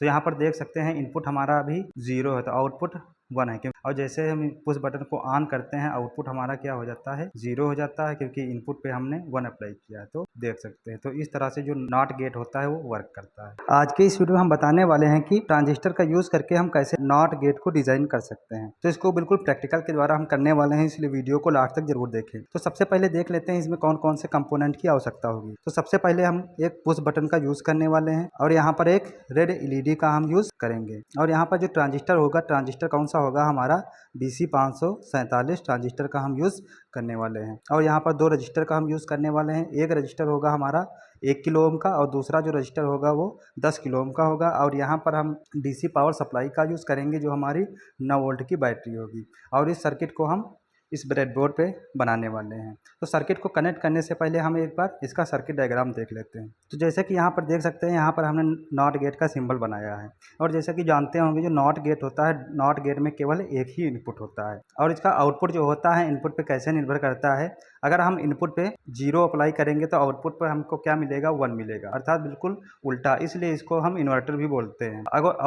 तो यहाँ पर देख सकते हैं इनपुट हमारा अभी 0 है तो आउटपुट 1 है, क्योंकि और जैसे हम पुश बटन को ऑन करते हैं आउटपुट हमारा क्या हो जाता है 0 हो जाता है, क्योंकि इनपुट पे हमने 1 अप्लाई किया है। तो देख सकते हैं, तो इस तरह से जो नॉट गेट होता है वो वर्क करता है। आज के इस वीडियो में हम बताने वाले हैं कि ट्रांजिस्टर का यूज करके हम कैसे नॉट गेट को डिजाइन कर सकते हैं। तो इसको बिल्कुल प्रैक्टिकल के द्वारा हम करने वाले हैं, इसलिए वीडियो को लास्ट तक जरूर देखें। तो सबसे पहले देख लेते हैं इसमें कौन कौन से कंपोनेंट की आवश्यकता होगी। तो सबसे पहले हम एक पुश बटन का यूज करने वाले हैं और यहाँ पर एक रेड एलईडी का हम यूज करेंगे। और यहाँ पर जो ट्रांजिस्टर होगा, ट्रांजिस्टर कौन सा होगा, हमारा BC547 ट्रांजिस्टर का हम यूज करने वाले हैं। और यहाँ पर 2 रजिस्टर का हम यूज करने वाले हैं। एक रजिस्टर होगा हमारा 1 किलो ओम का और दूसरा जो रजिस्टर होगा वो 10 किलो ओम का होगा। और यहाँ पर हम DC पावर सप्लाई का यूज करेंगे जो हमारी 9 वोल्ट की बैटरी होगी। और इस सर्किट को हम इस ब्रेडबोर्ड पे बनाने वाले हैं। तो सर्किट को कनेक्ट करने से पहले हम एक बार इसका सर्किट डायग्राम देख लेते हैं। तो जैसे कि यहाँ पर देख सकते हैं, यहाँ पर हमने नॉट गेट का सिंबल बनाया है। और जैसे कि जानते होंगे जो नॉट गेट होता है, नॉट गेट में केवल एक ही इनपुट होता है और इसका आउटपुट जो होता है इनपुट पे कैसे निर्भर करता है। अगर हम इनपुट पे 0 अप्लाई करेंगे तो आउटपुट पर हमको क्या मिलेगा, 1 मिलेगा, अर्थात बिल्कुल उल्टा। इसलिए इसको हम इन्वर्टर भी बोलते हैं।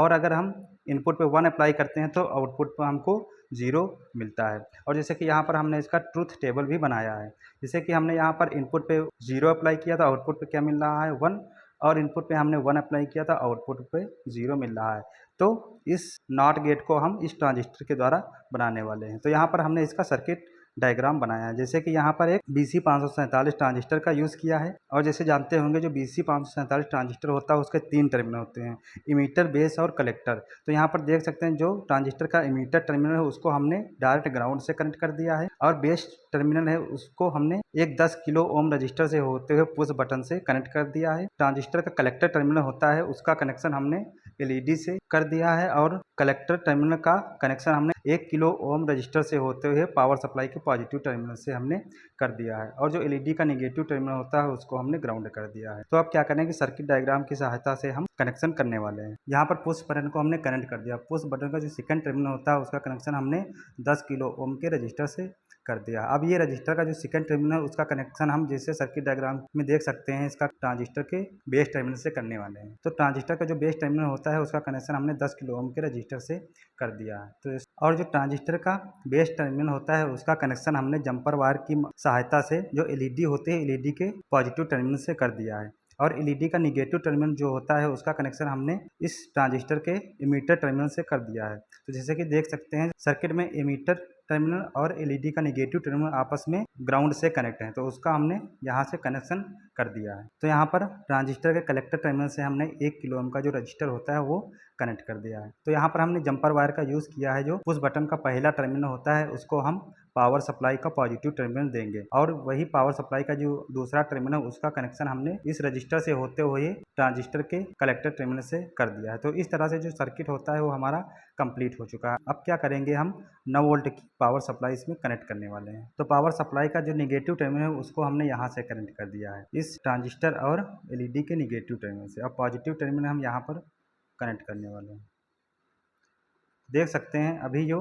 अगर हम इनपुट पे 1 अप्लाई करते हैं तो आउटपुट पर हमको 0 मिलता है। और जैसे कि यहाँ पर हमने इसका ट्रूथ टेबल भी बनाया है। जैसे कि हमने यहाँ पर इनपुट पे 0 अप्लाई किया था, आउटपुट पे क्या मिल रहा है 1, और इनपुट पे हमने 1 अप्लाई किया था, आउटपुट पे 0 मिल रहा है। तो इस नॉट गेट को हम इस ट्रांजिस्टर के द्वारा बनाने वाले हैं। तो यहाँ पर हमने इसका सर्किट डायग्राम बनाया है। जैसे कि यहाँ पर एक BC547 ट्रांजिस्टर का यूज़ किया है। और जैसे जानते होंगे जो BC547 ट्रांजिस्टर होता है उसके 3 टर्मिनल होते हैं, इमीटर, बेस और कलेक्टर। तो यहाँ पर देख सकते हैं जो ट्रांजिस्टर का इमीटर टर्मिनल है उसको हमने डायरेक्ट ग्राउंड से कनेक्ट कर दिया है और बेस टर्मिनल है उसको हमने एक 10 किलो ओम रजिस्टर से होते हुए पुश बटन से कनेक्ट कर दिया है। ट्रांजिस्टर का कलेक्टर टर्मिनल होता है उसका कनेक्शन हमने LED से कर दिया है और कलेक्टर टर्मिनल का कनेक्शन हमने 1 किलो ओम रजिस्टर से होते हुए पावर सप्लाई के पॉजिटिव टर्मिनल से हमने कर दिया है। और जो LED का नेगेटिव टर्मिनल होता है उसको हमने ग्राउंड कर दिया है। तो अब क्या करेंगे, सर्किट डायग्राम की सहायता से हम कनेक्शन करने वाले हैं। यहाँ पर पुश बटन को हमने कनेक्ट कर दिया। पुश बटन का जो सेकंड टर्मिनल होता है उसका कनेक्शन हमने 10 किलो ओम के रजिस्टर से कर दिया। अब ये रजिस्टर का जो सेकंड टर्मिनल उसका कनेक्शन हम जैसे सर्किट डायग्राम में देख सकते हैं इसका ट्रांजिस्टर के बेस टर्मिनल से करने वाले हैं। तो ट्रांजिस्टर का जो बेस टर्मिनल होता है उसका कनेक्शन हमने 10 किलो ओम के रजिस्टर से कर दिया है। तो और जो ट्रांजिस्टर का बेस टर्मिनल होता है उसका कनेक्शन हमने जंपर वायर की सहायता से जो LED होते हैं LED के पॉजिटिव टर्मिनल से कर दिया है। और LED का निगेटिव टर्मिनल जो होता है उसका कनेक्शन हमने इस ट्रांजिस्टर के इमीटर टर्मिनल से कर दिया है। तो जैसे कि देख सकते हैं सर्किट में इमीटर टर्मिनल और LED का निगेटिव टर्मिनल आपस में ग्राउंड से कनेक्ट है, तो उसका हमने यहाँ से कनेक्शन कर दिया है। तो यहाँ पर ट्रांजिस्टर के कलेक्टर टर्मिनल से हमने 1 किलो ओम का जो रजिस्टर होता है वो कनेक्ट कर दिया है। तो यहाँ पर हमने जंपर वायर का यूज़ किया है। जो पुश बटन का पहला टर्मिनल होता है उसको हम पावर सप्लाई का पॉजिटिव टर्मिनल देंगे और वही पावर सप्लाई का जो दूसरा टर्मिनल उसका कनेक्शन हमने इस रजिस्टर से होते हुए ट्रांजिस्टर के कलेक्टर टर्मिनल से कर दिया है। तो इस तरह से जो सर्किट होता है वो हमारा कंप्लीट हो चुका है। अब क्या करेंगे, हम 9 वोल्ट की पावर सप्लाई इसमें कनेक्ट करने वाले हैं। तो पावर सप्लाई का जो निगेटिव टर्मिनल है उसको हमने यहाँ से कनेक्ट कर दिया है इस ट्रांजिस्टर और LED के निगेटिव टर्मिनल से। अब पॉजिटिव टर्मिनल हम यहाँ पर कनेक्ट करने वाले हैं। देख सकते हैं अभी जो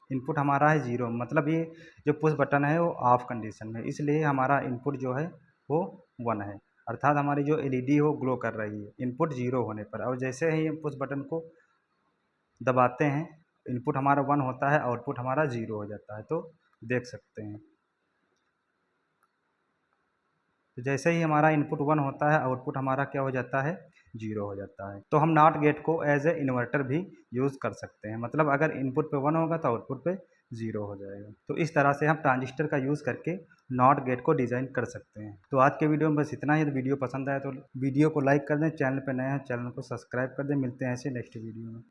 इनपुट हमारा है 0, मतलब ये जो पुश बटन है वो ऑफ कंडीशन में, इसलिए हमारा इनपुट जो है वो 1 है, अर्थात हमारी जो LED हो ग्लो कर रही है इनपुट 0 होने पर। और जैसे ही पुश बटन को दबाते हैं इनपुट हमारा 1 होता है, आउटपुट हमारा 0 हो जाता है। तो देख सकते हैं, तो जैसे ही हमारा इनपुट 1 होता है आउटपुट हमारा क्या हो जाता है, 0 हो जाता है। तो हम नॉट गेट को एज ए इन्वर्टर भी यूज़ कर सकते हैं, मतलब अगर इनपुट पे 1 होगा तो आउटपुट पे 0 हो जाएगा। तो इस तरह से हम ट्रांजिस्टर का यूज़ करके नॉट गेट को डिज़ाइन कर सकते हैं। तो आज के वीडियो में बस इतना ही। यदि वीडियो पसंद आए तो वीडियो को लाइक कर दें, चैनल पर नए हैं चैनल को सब्सक्राइब कर दें। मिलते हैं ऐसे नेक्स्ट वीडियो में।